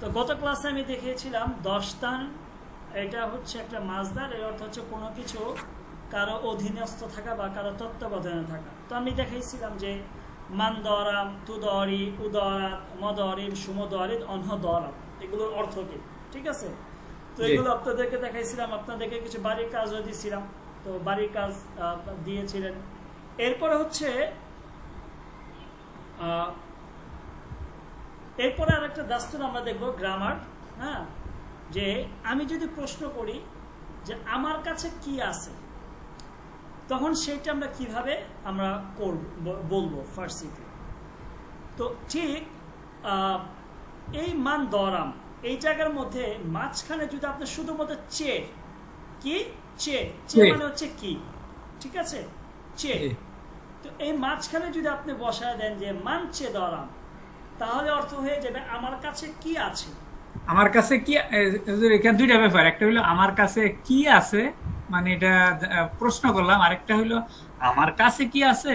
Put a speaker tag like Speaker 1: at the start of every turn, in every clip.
Speaker 1: তো গত ক্লাসে আমি দেখিয়েছিলাম দশদান, এটা হচ্ছে একটা মাসদার, এর অর্থ হচ্ছে কোনো কিছু কারো অধীনস্থ থাকা বা কারো তত্ত্বাবধানে থাকা। তো আমি দেখাইছিলাম যে মান দরাম, তু দরি, উদরাত, মদরিম, সুমদরিদ, অনহ দরাত, এগুলোর অর্থ কি, ঠিক আছে? তো এগুলো আপনাদেরকে দেখাইছিলাম, আপনাদেরকে কিছু বাড়ির কাজও দিয়েছিলাম, তো বাড়ির কাজ দিয়েছিলেন। এরপরে হচ্ছে এরপরে আরেকটা দাস্তুর আমরা দেখব গ্রামার। হ্যাঁ, যে আমি যদি প্রশ্ন করি যে আমার কাছে কি আছে, তখন সেইটা আমরা কিভাবে আমরা বলবো ফার্সিতে। তো ঠিক এই মান দরাম এই জায়গার মধ্যে মাঝখানে যদি আপনি শুধুমাত্র চে, কি চে, চে মানে হচ্ছে কি, ঠিক আছে, চে। তো এই মাঝখানে যদি আপনি বসায় দেন যে মান চে দরাম, তাহলে অর্থ হয়ে যাবে আমার কাছে কি আছে।
Speaker 2: আমার কাছে কি, এখানে দুইটা ব্যাপার, একটা হলো আমার কাছে কি আছে, মানে এটা প্রশ্ন করলাম, আরেকটা হলো আমার কাছে কি আছে,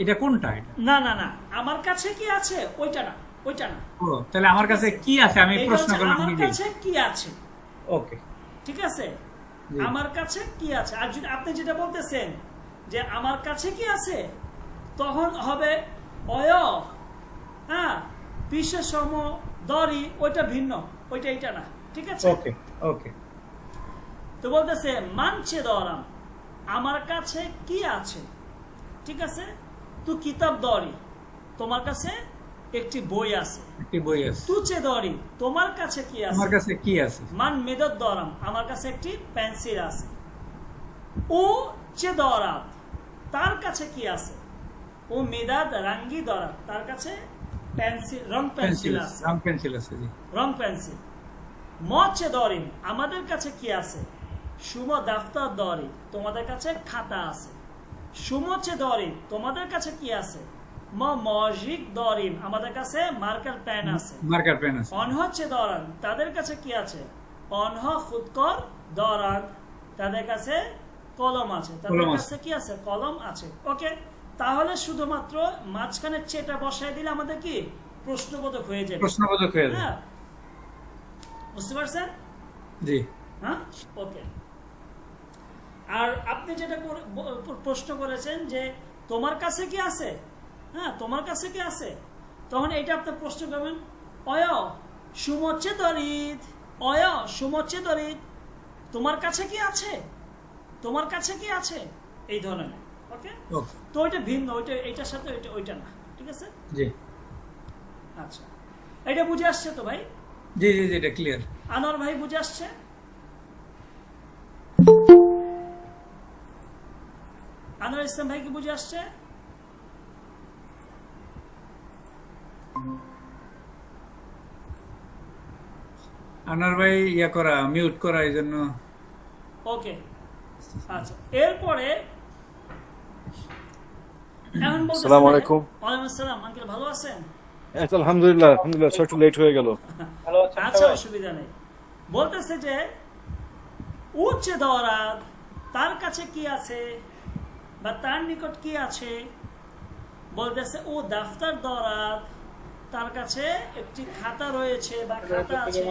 Speaker 2: এটা কোনটা? এটা
Speaker 1: না না না, আমার কাছে কি আছে ওইটা না, ওইটা না।
Speaker 2: ও, তাহলে আমার কাছে কি আছে আমি প্রশ্ন করলাম
Speaker 1: আমার
Speaker 2: নিজেই।
Speaker 1: কাছে কি আছে,
Speaker 2: ওকে,
Speaker 1: ঠিক আছে, আমার কাছে কি আছে। আর যদি আপনি যেটা বলতেছেন যে আমার কাছে কি আছে, তখন হবে অয়, হ্যাঁ, বিশেষম, দরি, ওইটা ভিন্ন, ওইটা এইটা না, ঠিক আছে।
Speaker 2: ওকে, ওকে।
Speaker 1: তো বলতেছে মানছে দরাম, আমার কাছে কি আছে, ঠিক আছে। তু কিতাব দরি, তোমার কাছে একটি বই আছে।
Speaker 2: একটি বই আছে।
Speaker 1: তুচে দরি, তোমার কাছে কি আছে।
Speaker 2: আমার কাছে কি আছে।
Speaker 1: মান মেদত দরাম, আমার কাছে একটি পেন্সিল আছে। ও চে দরাত, তার কাছে কি আছে। ও মেদাদ রাঙ্গি দরাত, তার কাছে পেন্সিল, রং পেন্সিল আছে।
Speaker 2: রং পেন্সিল আছে, জি।
Speaker 1: রং পেন্সিল। মচে দরিম, আমাদের কাছে কি আছে। সুম দাফতার দরি, তোমাদের কাছে খাতা আছে। সুমচে দরিম, তোমাদের কাছে কি আছে। মজিক দরিম, আমাদের কাছে মার্কার পেন আছে।
Speaker 2: মার্কার পেন আছে।
Speaker 1: অনহচ্ছে দরান, তাদের কাছে কি আছে। অনহ খুদকর দরান, তাদের কাছে কলম আছে। তাদের কাছে কি আছে, কলম আছে। ওকে, তাহলে শুধুমাত্র মাঝখানে চেটা বসায় দিলে আমাদের কি প্রশ্নবোধক হয়ে যাবে।
Speaker 2: প্রশ্নবোধক হয়ে যাবে,
Speaker 1: হ্যাঁ, বুঝতে পারছেন?
Speaker 2: জি।
Speaker 1: হ্যাঁ, ওকে। আর আপনি যেটা প্রশ্ন করেছেন যে তোমার কাছে কি আছে, হ্যাঁ, তোমার কাছে কি আছে, তখন এটা আপনি প্রশ্ন করবেন অয় সুমচ্ছে দরিদ, অয় সুমচ্ছে দরিদ, তোমার কাছে কি আছে, তোমার কাছে কি আছে, এই ধরনের। ওকে, তো ওইটা ভিন্ন, ওইটা এইটার সাথে ওইটা না, ঠিক আছে,
Speaker 2: জি।
Speaker 1: আচ্ছা, এটা বুঝে আসছে তো ভাই?
Speaker 2: জি জি জি, এটা ক্লিয়ার।
Speaker 1: আনোয়ার ভাই বুঝে আসছে? আনোয়ার ইসলাম ভাই কি বুঝে আসছে?
Speaker 2: আনার ভাই ইয়া করা, মিউট করা, এই জন্য।
Speaker 1: ওকে, আচ্ছা, এরপরে এখন বলতে
Speaker 3: আসসালামু আলাইকুম।
Speaker 1: ওয়ালাইকুম আসসালাম আঙ্কেল, ভালো আছেন?
Speaker 3: আলহামদুলিল্লাহ, আলহামদুলিল্লাহ, একটু লেট হয়ে গেল।
Speaker 1: আচ্ছা, অসুবিধা নেই। বলতেছে যে উচ্চ দরাদ, তার কাছে কি আছে বা তার নিকট কি আছে। বলতেছে ও দাফতার দরাদ, তার কাছে একটি খাতা রয়েছে বা খাতা আছে।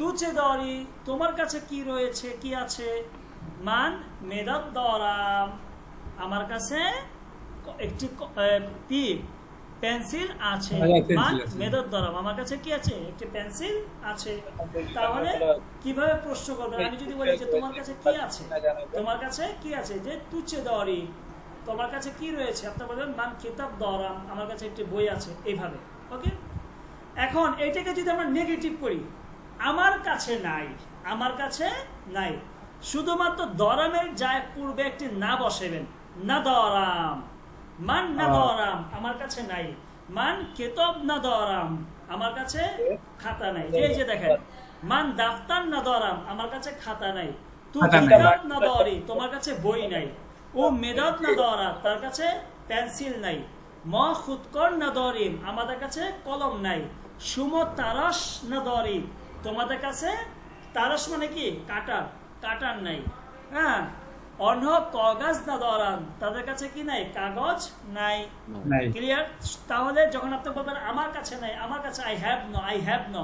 Speaker 1: তুচে দরি, তোমার কাছে কি রয়েছে, কি আছে। মান মেদাত দরাম, আমার কাছে একটি পেন্সিল আছে। মান মেদাত দরাম, আমার কাছে কি আছে, একটি পেন্সিল আছে। তাহলে কিভাবে প্রশ্ন করবেন? আমি যদি বলি যে তোমার কাছে কি আছে, তোমার কাছে কি আছে, যে তুচে দরি, তোমার কাছে কি রয়েছে, আপনি বলবেন মান কিতাব দরাম, আমার কাছে একটি বই আছে, এইভাবে। ওকে, এখন এটাকে যদি আমরা নেগেটিভ করি, আমার কাছে নাই, আমার কাছে নাই, শুধুমাত্র দরামের যায় পূর্বে একটি না বসাবেন, না দরাম, মান না দরাম, আমার কাছে নাই। মান কেতব না দরাম, আমার কাছে খাতা নাই। এই যে দেখেন, মান দাফতার না দরাম, আমার কাছে খাতা নাই। তু কিতাব না দরি, তোমার কাছে বই নাই। ও মেদাত না দরা, তার কাছে পেন্সিল নাই। ম খুদকর না দরিম, আমাদের কাছে কলম নাই। সুম তারস না দরি, তোমাদের কাছে তারস মানে কি কাটার, কাটার নাই। হ্যাঁ, অন্য কাগজ না দরান, তাদের কাছে কি নাই? কাগজ নাই।
Speaker 2: নাই।
Speaker 1: ক্লিয়ার? তাহলে যখন আপনি বলবেন আমার কাছে নাই, আমার কাছে আই হ্যাভ নো,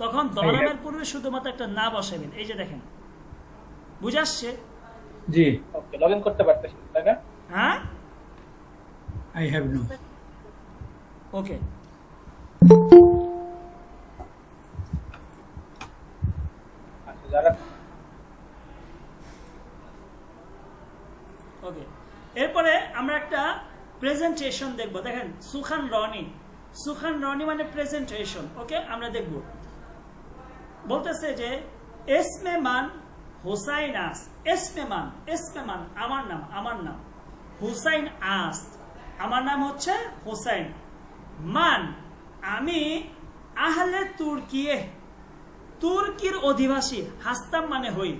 Speaker 1: তখন দরামের পূর্বে শুধুমাত্র একটা না বসাবেন। এই যে দেখেন, বুঝে আসছে?
Speaker 2: জি।
Speaker 4: ওকে, লগইন করতে পারতেছি, তাই না?
Speaker 1: হ্যাঁ,
Speaker 2: আই হ্যাভ নো।
Speaker 1: ওকে।
Speaker 4: আচ্ছা, যারা
Speaker 1: ওকে, এরপরে আমরা একটা প্রেজেন্টেশন দেখব। দেখেন, সুখান রনি মানে প্রেজেন্টেশন। ওকে, আমরা দেখব। বলতেছে যে এসমে মান হুসাইন আস, এসমে মান আমার নাম, হুসাইন আস আমার নাম হচ্ছে হুসাইন, মান আমি, আহলে তুর্কিয়ে তুর্কির অধিবাসী, হাস্তাম মানে হই,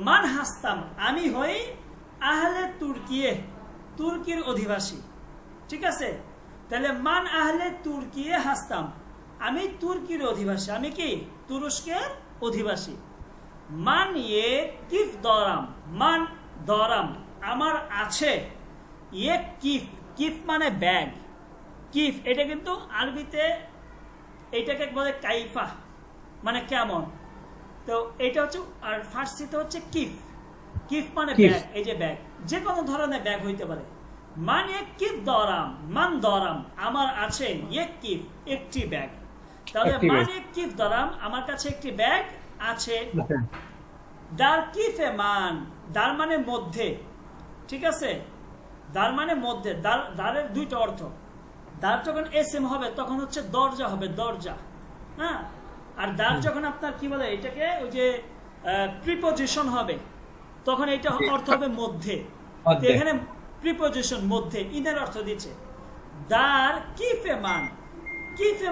Speaker 1: মান হাস্তাম আমি হই, আহলে তুর্কিয়ে তুর্কির অধিবাসী। ঠিক আছে? তাহলে মান আহলে তুর্কিয়ে হাস্তাম, আমি তুর্কির অধিবাসী, আমি কি? তুরস্কের অধিবাসী। মান ইয়ে কিফ দরাম, মান দরাম আমার আছে, ইয়ে কিফ মানে ব্যাগ, কিফ এটা কিন্তু আরবিতে এইটাকে বলে কাইফা, মানে কেমন। তো এটা হচ্ছে, আর ফার্সিতে হচ্ছে কিফ মানে ব্যাগ। এই যে ব্যাগ, যে কোনো ধরনের ব্যাগ হইতে পারে। মানে কিফ দরাম, মান দরাম আমার আছে, কিফ একটি ব্যাগ। তাহলে মানে কিফ দরাম আমার কাছে একটি ব্যাগ আছে। দার কিফে মান, দার মানে মধ্যে। ঠিক আছে? দার মানে মধ্যে, দারের দুইটা অর্থ। দার যখন এসএম হবে তখন হচ্ছে দরজা হবে, দরজা। হ্যাঁ, আর দার যখন আপনার কি বলে এটাকে, ওই যে প্রিপোজিশন হবে, তখন এটা অর্থ হবে মধ্যে। এখানে প্রিপোজিশন মধ্যে, ইনের অর্থ দিচ্ছে। দার কিফে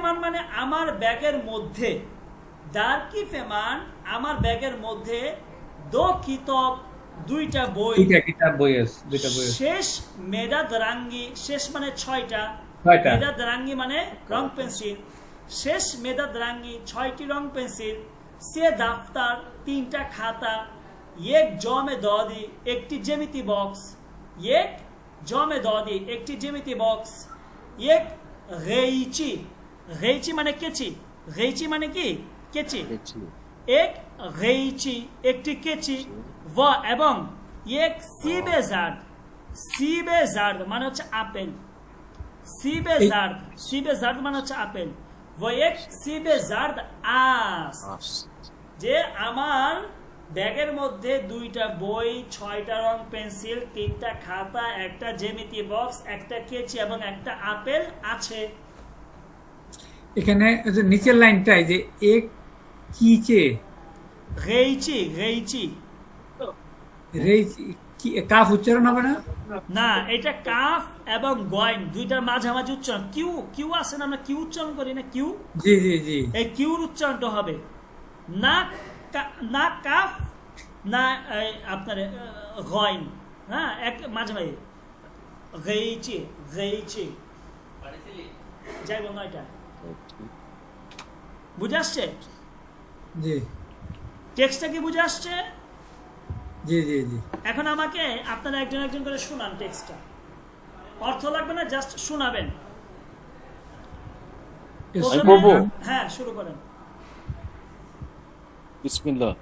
Speaker 1: মান মানে আমার ব্যাগের মধ্যে, দার কিফে মান আমার ব্যাগের মধ্যে, দো কিতাব দুইটা বই, শেষ মেদাদ রাঙ্গি, শেষ মানে ছয়টা, মেদাদ রাঙ্গি মানে রং পেন্সিল, শেষ মেদাদ রাঙ্গি ছয়টি রং পেন্সিল, সে দাফতার তিনটা খাতা, এক জমে দদি একটি জ্যামিতি বক্স, এক জমে দদি একটি জ্যামিতি বক্স, এক গেইচি মানে কেচি, গেইচি মানে কি? কেচি। এক গেইচি একটি কেচি, এবং এক সিবে জার্দ মানে হচ্ছে আপেল, সিবে জার্দ মানে হচ্ছে আপেল, এক সিবে জার্দ আস, যে আমার ব্যাগের মধ্যে দুইটা বই, ছয়টা রং পেন্সিল, তিনটা খাতা, একটা জ্যামিতি বক্স, একটা কেচি এবং একটা আপেল আছে।
Speaker 2: এখানে নিচের লাইনটাই যে এক কিচে
Speaker 1: গেইচি
Speaker 2: কাফ উচ্চারণ হবে না?
Speaker 1: না, এটা কাফ এবং গয়েন দুইটার মাঝামাঝি উচ্চারণ। কিউ আছে না, আমরা কিউ উচ্চারণ করি না, কিউ।
Speaker 2: জি জি জি,
Speaker 1: এই কিউর উচ্চারণটা হবে না কাফ না আপনার গয়েন। হ্যাঁ, এক মাঝামাঝি, গেইচি যাইব না। এটা বুঝে আসছে?
Speaker 2: জি
Speaker 1: টেক্সটটা কি বুঝে আসছে?
Speaker 2: জি জি জি।
Speaker 1: এখন আমাকে আপনারা একজন একজন করে শোনান টেক্সটটা, অর্থ লাগবে না, জাস্ট শোনাবেন। হ্যাঁ, শুরু করেন।
Speaker 3: বিসমিল্লাহ।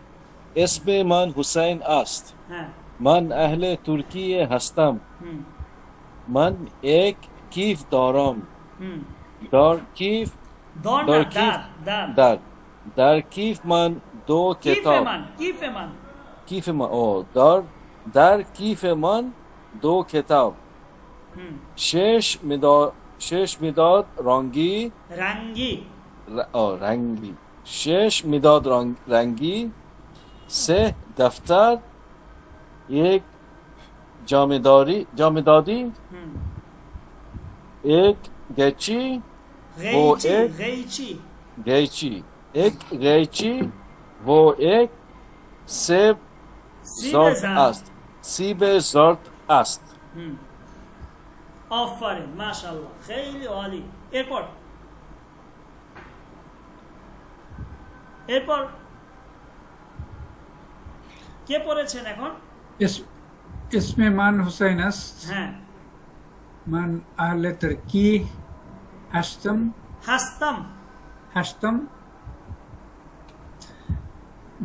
Speaker 3: এসমে মান হুসাইন আস্ত,
Speaker 1: হ্যাঁ,
Speaker 3: মান আহলে তুর্কিয়ে হাস্তাম, মান এক কিফ দরম, দর কিফ dar kif man do kitab kife man o dar kife man do kitab shesh midad rangi shesh midad rangi se daftar ek jamedadi ek geçi गैची, एक गैची, वो एक सेब जर्द आस्त, सीबे जर्द आस्त।
Speaker 1: আফারিন, মাশাআল্লাহ, খেইলি ওয়ালি। এরপর কে পড়েছেন এখন?
Speaker 2: इसमें मान हुसैन است
Speaker 1: হ্যাঁ
Speaker 2: من اهل ترکی هشتم
Speaker 1: হাসতাম
Speaker 2: هشتم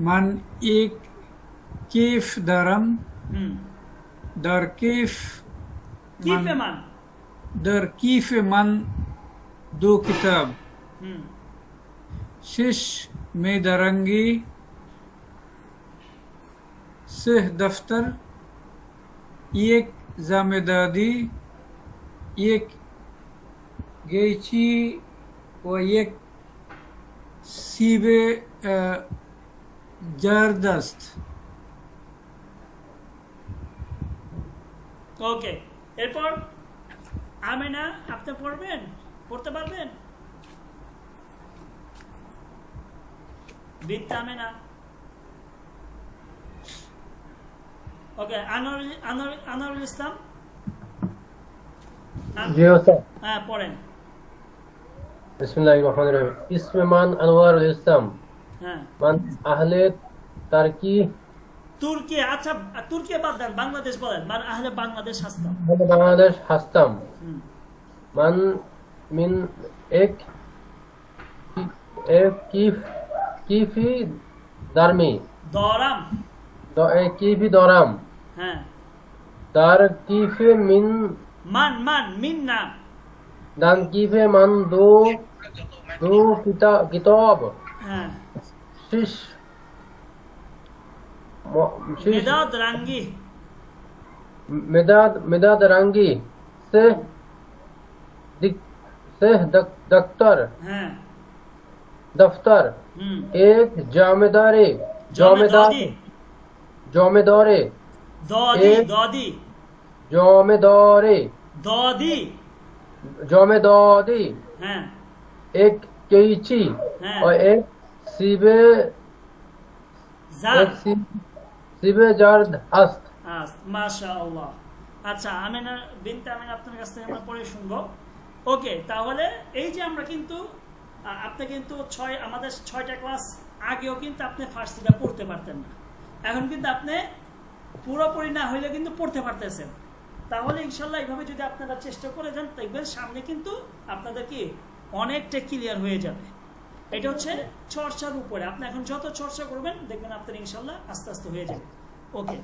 Speaker 2: من एक کیف دارم
Speaker 1: হুম
Speaker 2: در کیف
Speaker 1: কি
Speaker 2: من
Speaker 1: পেমান
Speaker 2: در کیف من دو کتاب
Speaker 1: হুম
Speaker 2: شش میدرنگی سه دفتر یک زمینداری یک گیچی و یک سیب زرد است
Speaker 1: ওকে এরপর আমেনা আপনি পড়বেন পড়তে পারবেন বিদ্যা আমেনা ওকে আনোয়ারুল ইসলাম
Speaker 5: জি ওস্তাদ
Speaker 1: হ্যাঁ পড়েন
Speaker 5: বিসমিল্লাহির রহমানির রহিম ইসমে মান আনোয়ারুল ইসলাম
Speaker 1: হ্যাঁ
Speaker 5: মান আহলে তারকি
Speaker 1: তুর্কি আচ্ছা তুর্কি বাদ দেন বাংলাদেশ বলেন মানে আহলে বাংলাদেশ হাসতাম
Speaker 5: বাংলাদেশ হাসতাম
Speaker 1: হুম
Speaker 5: মান মিন এক কিফ কিফি দারমি
Speaker 1: দরাম
Speaker 5: কিফি দরাম
Speaker 1: হ্যাঁ
Speaker 5: দার কিফে মিন
Speaker 1: মিন না
Speaker 5: দান কিফে মান দো কিতাব
Speaker 1: হ্যাঁ
Speaker 5: শিশ
Speaker 1: মেদাদ রাঙ্গি
Speaker 5: मेदाद रंगी से दफ्तर
Speaker 1: হ্যাঁ
Speaker 5: दफ्तर
Speaker 1: হুম
Speaker 5: एक जामेदारी
Speaker 1: জমেদাদি
Speaker 5: जामेदारी
Speaker 1: দদি
Speaker 5: এক-
Speaker 1: দদি
Speaker 5: जामेदारी
Speaker 1: দদি
Speaker 5: जामेदारी
Speaker 1: হ্যাঁ
Speaker 5: एक कैची
Speaker 1: हाँ।
Speaker 5: और एक सीबे
Speaker 1: জার
Speaker 5: एक सीबे जार्द हस्त
Speaker 1: মাশাআল্লাহ আচ্ছা আমিনা বিনতে আমিনা আপনার কাছ থেকে আমরা পড়ে শুনবো ওকে তাহলে এই যে আমরা কিন্তু আপনি কিন্তু আমাদের 6টা ক্লাস আগেও কিন্তু আপনি ফার্সিটা পড়তে পারতেন না এখন কিন্তু আপনি পুরোপুরি না হইলে কিন্তু পড়তে পারতেছেন তাহলে ইনশাল্লাহ এইভাবে যদি আপনারা চেষ্টা করে যান দেখবেন সামনে কিন্তু আপনাদের কি অনেকটা ক্লিয়ার হয়ে যাবে এটা হচ্ছে চর্চার উপরে আপনি এখন যত চর্চা করবেন দেখবেন আপনার ইনশাল্লাহ আস্তে আস্তে হয়ে যাবে ওকে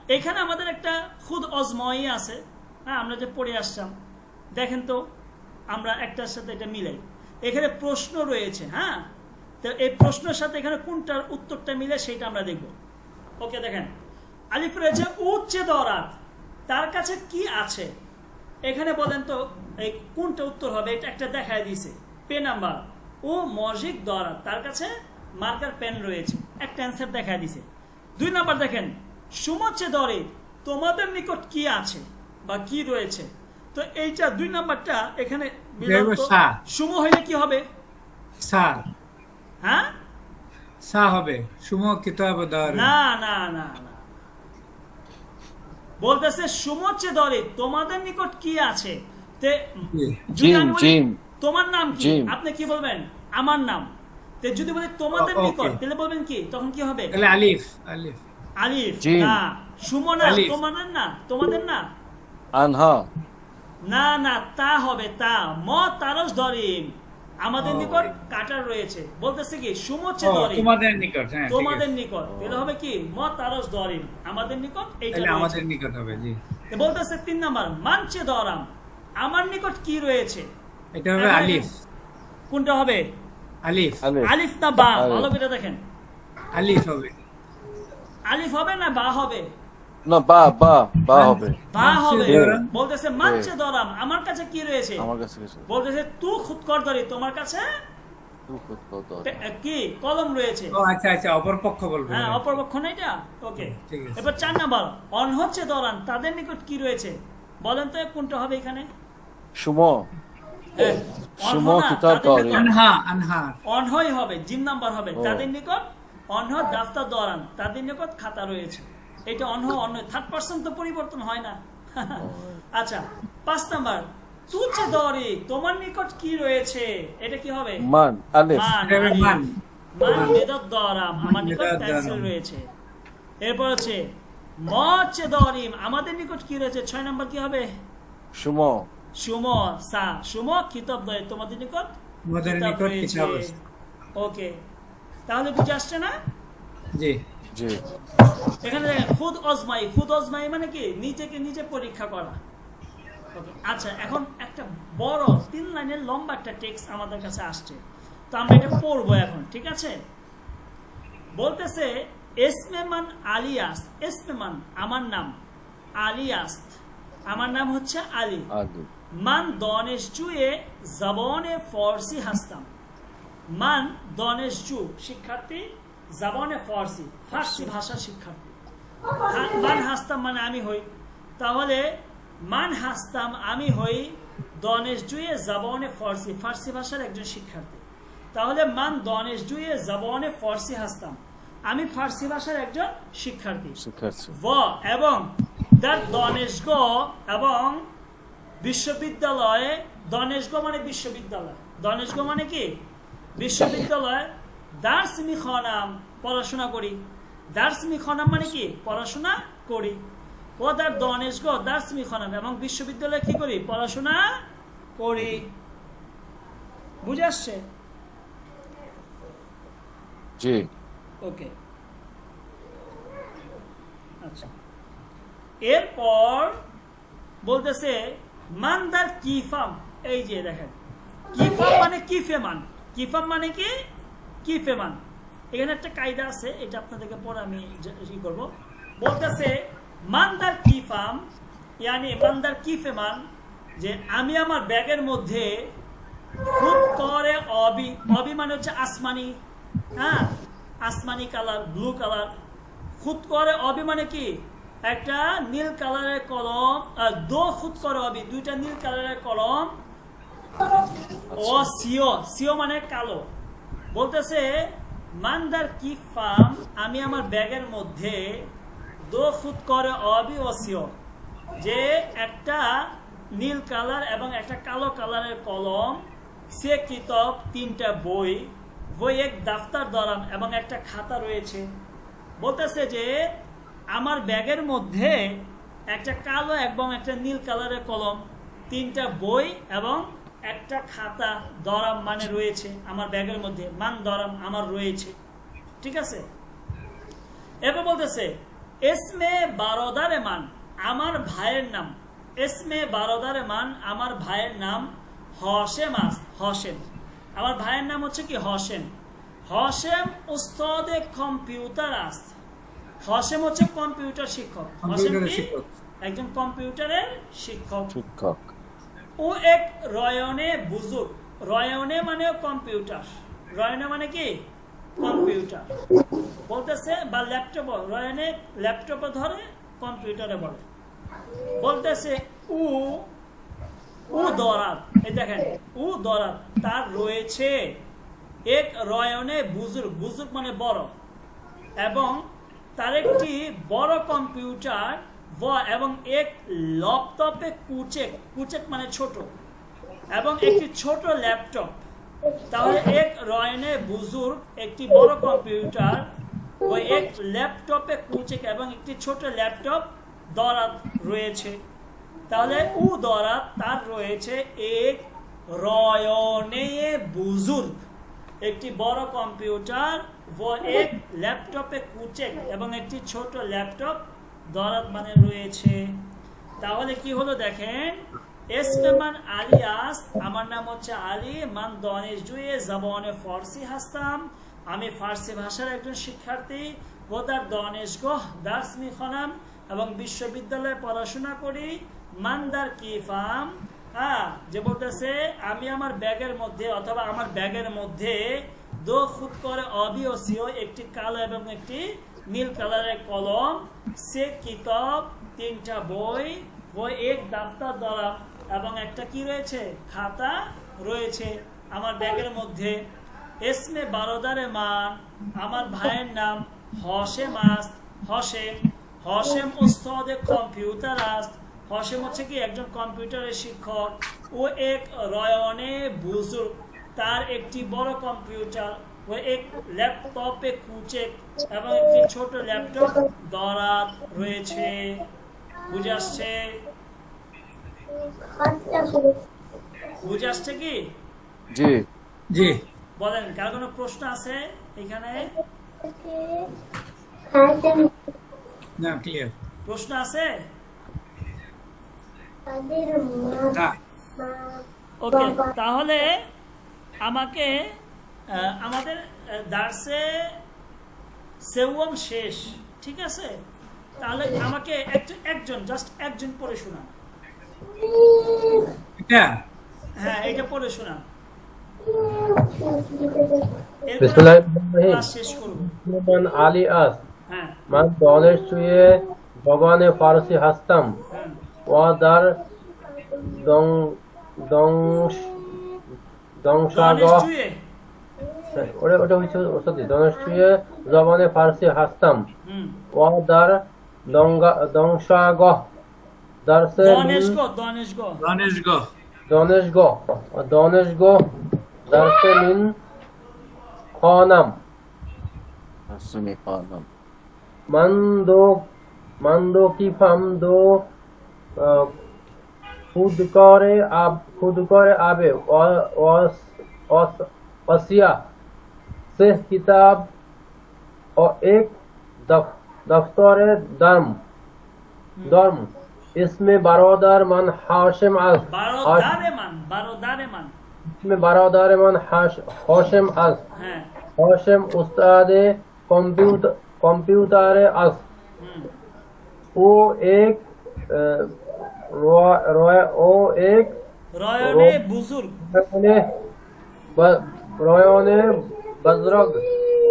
Speaker 1: এখানে আমাদের একটা খুদ অজময় আছে হ্যাঁ আমরা যে পড়ে আসলাম দেখেন তো আমরা একটার সাথে এটা মিলাই এখানে প্রশ্ন রয়েছে হ্যাঁ তো এই প্রশ্নের সাথে এখানে কোনটার উত্তরটা মিলে সেটা আমরা দেখব ওকে দেখেন আলিফ রয়েছে উচ্চে দরাত তার কাছে কি আছে এখানে বলেন তো এই কোনটা উত্তর হবে এটা একটা দেখায় দিয়েছে পে নাম্বার ও মজিক দরাত তার কাছে মার্কার পেন রয়েছে একটা অ্যান্সার দেখায় দিয়েছে 2 নাম্বার দেখেন সুমচ্ছে দরে তোমাদের নিকট কি আছে বা কি রয়েছে তো এইটা 2 নাম্বারটা এখানে সুম হইলে কি হবে
Speaker 2: সা
Speaker 1: হ্যাঁ
Speaker 2: সা হবে সুমো কিতাব দার
Speaker 1: না না না না বলতেছে সুমচ্ছে দরে তোমাদের নিকট কি আছে তে যদি আমি বলি,
Speaker 3: জিম।
Speaker 1: তোমার নাম কি
Speaker 3: জিম।
Speaker 1: আপনি কি বলবেন আমার নাম তে যদি বলি তোমাদের
Speaker 2: ওকে।
Speaker 1: নিকট তাহলে বলবেন কি তখন কি হবে
Speaker 2: তাহলে আলিফ আলিফ
Speaker 1: আলিফ
Speaker 3: জিম।
Speaker 1: না সুমনা
Speaker 2: আলিফ।
Speaker 1: তোমাদের না তোমাদের না
Speaker 3: আনহা
Speaker 1: না না তা হবে তা ম তারস দরিম আমাদের
Speaker 2: ও।
Speaker 1: নিকট কাটার রয়েছে বলতেছে কি সুমচ্ছে
Speaker 2: ও,
Speaker 1: দরিম
Speaker 2: তোমাদের নিকট হ্যাঁ ঠিক
Speaker 1: তোমাদের
Speaker 2: আছে।
Speaker 1: নিকট তাহলে হবে কি ম তারস দরিম আমাদের নিকট এইটা
Speaker 2: তাহলে
Speaker 1: রয়েছে।
Speaker 2: আমাদের নিকট হবে জি
Speaker 1: তো বলতেছে 3 নাম্বার মানছে দরাম আমার নিকট কি রয়েছে
Speaker 2: এটা হবে
Speaker 1: এখন
Speaker 2: আলিফ
Speaker 1: কোনটা হবে
Speaker 2: আলিফ
Speaker 3: আলিফ
Speaker 1: আলিফ না বা
Speaker 3: আলিফ।
Speaker 1: ভালো করে দেখেন
Speaker 2: আলিফ হবে
Speaker 1: আলিফ হবে না বা হবে
Speaker 3: না বা হবে
Speaker 1: বা হবে
Speaker 2: দরাম।
Speaker 1: বলতেছে মানছে দরাম আমার কাছে কি রয়েছে
Speaker 3: আমার কাছে কিছু
Speaker 1: বলতেছে তু খুদকর দরি তোমার কাছে কি কলম রয়েছে
Speaker 2: ও আচ্ছা আচ্ছা অপর পক্ষ বলবে
Speaker 1: হ্যাঁ অপরপক্ষ না এটা ওকে
Speaker 2: ঠিক আছে।
Speaker 1: এবার 4 নাম্বার অন হচ্ছে দরান তাদের নিকট কি রয়েছে বলেন তো কোনটা হবে এখানে
Speaker 3: সুমো
Speaker 1: হ্যাঁ, অন
Speaker 3: সুমো
Speaker 1: হো না,
Speaker 3: কিতাব
Speaker 1: তাদের
Speaker 3: দরি।
Speaker 1: নিকট।
Speaker 2: আনহা আনহা
Speaker 1: অনহই হবে জিম নাম্বার হবে
Speaker 3: ও।
Speaker 1: তাদের নিকট অনহ দাফতার দরান তাদের নিকট খাতা রয়েছে এটা অনহ অন্য 3% তো পরিবর্তন হয় না আচ্ছা 5 নাম্বার তুচে দরি তোমার নিকট কি রয়েছে এটা কি হবে
Speaker 3: মান আলিফ
Speaker 1: মান
Speaker 2: এটা হবে
Speaker 1: আলিফ।
Speaker 2: মান।
Speaker 1: মান মেদাদ দরাম আমার নিকট
Speaker 2: মেদাদ
Speaker 1: পেন্সিল
Speaker 2: দরাম।
Speaker 1: রয়েছে এরপর হচ্ছে মচে দরিম, আমাদের নিকট কি রয়েছে? 6 নম্বর কি হবে?
Speaker 3: شما
Speaker 1: সুমো সা সুমো কিতাব দয়, তোমাদের নিকট
Speaker 2: তোমাদের
Speaker 1: কিতাব
Speaker 2: নিকট
Speaker 1: রয়েছে।
Speaker 2: কিতাব আছে।
Speaker 1: ওকে, তাহলে বুঝে আসছে না?
Speaker 2: জি
Speaker 3: جي
Speaker 1: এখানে দেখেন খুদ অজমাই, খুদ অজমাই মানে কি নিজেকে নিজে পরীক্ষা করা। Okay, আচ্ছা এখন একটা বড় 3 লাইনের লম্বা একটা টেক্সট আমাদের কাছে আসছে, তো আমরা এটা পড়বো এখন, ঠিক আছে? বলতেছে এসমেমান আলিয়াস, এসমেমান আমার নাম, আলিয়াস আমার নাম হচ্ছে আলী,
Speaker 3: عادي
Speaker 1: মান দনেশজুয়ে জবানে ফারসি হাসতাম, মান দনেশজু শিক্ষার্থী, জবানে ফারসি ফার্সি ভাষা শিক্ষার্থী, মান হাসতাম মানে আমি হই, তাহলে মান হাসতাম আমি হই দনেশজুয়ে জবানে ফারসি ফার্সি ভাষার একজন শিক্ষার্থী, তাহলে মান দনেশজুয়ে জবানে ফারসি হাসতাম আমি ফার্সি ভাষার একজন শিক্ষার্থী।
Speaker 3: شكرت
Speaker 1: ব এবং দ্য দনেশগ এবং বিশ্ববিদ্যালয়ে, দনেশগ মানে বিশ্ববিদ্যালয়, দনেশগ মানে কি বিশ্ববিদ্যালয়, দার্স মিখনাম পড়াশোনা করি, দার্স মিখনাম মানে কি পড়াশোনা করি, ও দ্য দনেশগ দার্স মিখনাম এবং বিশ্ববিদ্যালয়ে কি করি পড়াশোনা করি। বুঝে আসছে?
Speaker 3: جي
Speaker 1: ওকে, আচ্ছা এরপর বলতেছে মানদার কিফাম, এই যে দেখেন কিফাম মানে কিফেমান, কিফাম মানে কি কিফেমান। এখানে একটা কায়দা আছে, এটা আপনাদেরকে পরে আমি ই করব। বলতেছে মানদার কিফাম ইয়ানি মানদার কিফেমান, যে আমি আমার ব্যাগের মধ্যে খুব করে অবি, অবি মানে হচ্ছে আসমানি, হ্যাঁ আসমানি কালার, ব্লু কালার, খুদ করে অবি মানে কি একটা নীল কালারের কলম, দো খুদ করে অবি দুইটা নীল কালারের কলম, ও সিও, সিও মানে কালো। বলতেছে মানদার কি ফার্ম আমি আমার ব্যাগের মধ্যে দো খুদ করে অবি ও সিও, যে একটা নীল কালার এবং একটা কালো কালারের কলম, সে কিতাব 3টা বই, বই এক দাফতার দরাম এবং একটা খাতা রয়েছে। বলতেছে যে আমার ব্যাগের মধ্যে একটা কালো এবং একটা নীল কালারের কলম, 3টা বই এবং একটা খাতা, দরাম মানে রয়েছে আমার ব্যাগের মধ্যে, মান দরাম আমার রয়েছে, ঠিক আছে? এরপর বলতেছে এসমে বারোদারে মান আমার ভাইয়ের নাম, এসমে বারোদারে মান আমার ভাইয়ের নাম হশেম আস, হশেম আমার ভাইয়ের নাম হচ্ছে কি হশেম, হশেম উস্তাদে কম্পিউটার আস, হশেম হচ্ছে কম্পিউটার শিক্ষক, হশেম
Speaker 2: কম্পিউটারের
Speaker 1: কি
Speaker 2: শিক্ষক,
Speaker 1: একজন কম্পিউটারের শিক্ষক।
Speaker 3: شكرا
Speaker 1: ও এক রয়নে বুজুর্গ, রয়নে মানে কম্পিউটার, রয়নে মানে কি কম্পিউটার, বলতেছে বা ল্যাপটপ, রয়নে ল্যাপটপে ধরে কম্পিউটারে বলে। বলতেছে উ উ দরাত, এই দেখেন উ দরাত তার রয়েছে এক রয়নে বুজুর্গ, বুজুর্গ মানে বড়, এবং তার একটি বড় কম্পিউটার, এবং এক ল্যাপটপে কুচেক, কুচেক মানে ছোট, এবং একটি ছোট ল্যাপটপ। তাহলে এক রয়নে বুজুর্গ একটি বড় কম্পিউটার, ওই এক ল্যাপটপে কুচেক এবং একটি ছোট ল্যাপটপ দরাত রয়েছে। তাহলে উ দরাত তার রয়েছে এক রয়নে বুজুর্গ একটি বড় কম্পিউটার, ও এক ল্যাপটপে কুচেক এবং একটি ছোট ল্যাপটপ দরাত মানে রয়েছে। তাহলে কি হলো দেখেন, এসমেমান আলিয়াস আমার নাম হচ্ছে আলী, মান দনেশ জুয়ে জবানে ফারসি হাসতাম আমি ফার্সি ভাষার একজন শিক্ষার্থী, ও তার দনেশ গোহ দার্স মিখনাম এবং বিশ্ববিদ্যালয়ে পড়াশোনা করি, মানদার কি ফাম, হ্যাঁ যে বলতেছে আমি আমার ব্যাগের মধ্যে অথবা আমার ব্যাগের মধ্যে দো খুদ করে অবি ও সিও একটি কালো এবং একটি নীল কালারের কলম, সে কিতাব 3টা বই, বই এক দাফতার দরাম এবং একটা কি রয়েছে খাতা রয়েছে আমার ব্যাগের মধ্যে। এসমে বারোদারে মান আমার ভাইয়ের নাম হশেম আস, হশেম, হশেম উস্তাদে কম্পিউটার আস, হশেম হচ্ছে কি একজন কম্পিউটারের শিক্ষক, ও এক রয়নে বুজুর্গ তার একটি বড় কম্পিউটার, वो एक लैपटॉप पे कुचे এবং একটি ছোট ল্যাপটপ দরাত রয়েছে বুঝে আসছে বুঝে আসছে কি
Speaker 3: জি
Speaker 2: জি
Speaker 1: বলেন কার কোনো প্রশ্ন আছে এখানে
Speaker 2: না ক্লিয়ার
Speaker 1: প্রশ্ন আছে
Speaker 2: না
Speaker 1: ওকে তাহলে আমাকে আমাদের দার্সে সেওয়াম শেষ ঠিক আছে তাহলে আমাকে একজন জাস্ট একজন পড়ে শোনান
Speaker 2: এটা
Speaker 1: হ্যাঁ এটা পড়ে শোনান
Speaker 5: বিসমিল্লাহিররহমানিররহিম
Speaker 1: ক্লাস শেষ করব
Speaker 5: মান আলী আস
Speaker 1: হ্যাঁ
Speaker 5: মান দনের শুয়ে জবানে ফারসি হাসতাম
Speaker 1: হ্যাঁ
Speaker 5: ওয়াদার দং দং দংশাগ
Speaker 1: দনেশ জুয়ে
Speaker 5: ওটা হচ্ছে সত্যি দনের শুয়ে জবানে ফারসি হাসতাম
Speaker 1: হুম
Speaker 5: ওয়াদার দংশাগ দারসে
Speaker 1: দনেশ গো দনেশ গো
Speaker 2: রনেশ গো
Speaker 5: দনেশ গো দারসে মিন খানাম
Speaker 3: আসমি খানাম
Speaker 5: মন্দো কি ফাম দো खुद करे आबे वसिया से किताब और एक दफ्तर दर्म इसमें बारोदार मन हाशिम अल
Speaker 1: बारोदारे मान
Speaker 5: इसमें बारोदार मन हाशिम अल
Speaker 1: হ্যাঁ
Speaker 5: हाशिम उस्ताद कंप्यूटर अल
Speaker 1: হুম
Speaker 5: वो एक
Speaker 1: রয়নে বুজুর্গ
Speaker 5: रोयने बजरग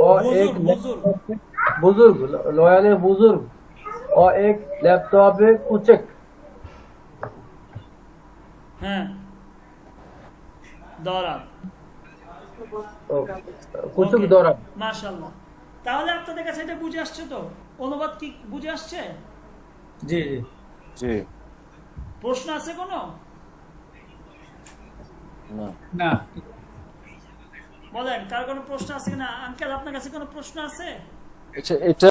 Speaker 5: और एक बुजुर्ग लोयने बुजुर्ग और एक लैपटॉप कुचक
Speaker 1: হ্যাঁ দরাত
Speaker 5: कुचक दौरा
Speaker 1: মাশাআল্লাহ তাহলে আপনাদের কাছে এটা বুঝে আসছে তো অনুবাদ কি বুঝে আসছে
Speaker 2: জি জি
Speaker 3: জি
Speaker 1: প্রশ্ন আছে কোনো
Speaker 3: না
Speaker 2: না
Speaker 1: বলেন কার কোনো প্রশ্ন আছে কিনা আঙ্কেল আপনার কাছে কোনো প্রশ্ন আছে
Speaker 3: আচ্ছা এটা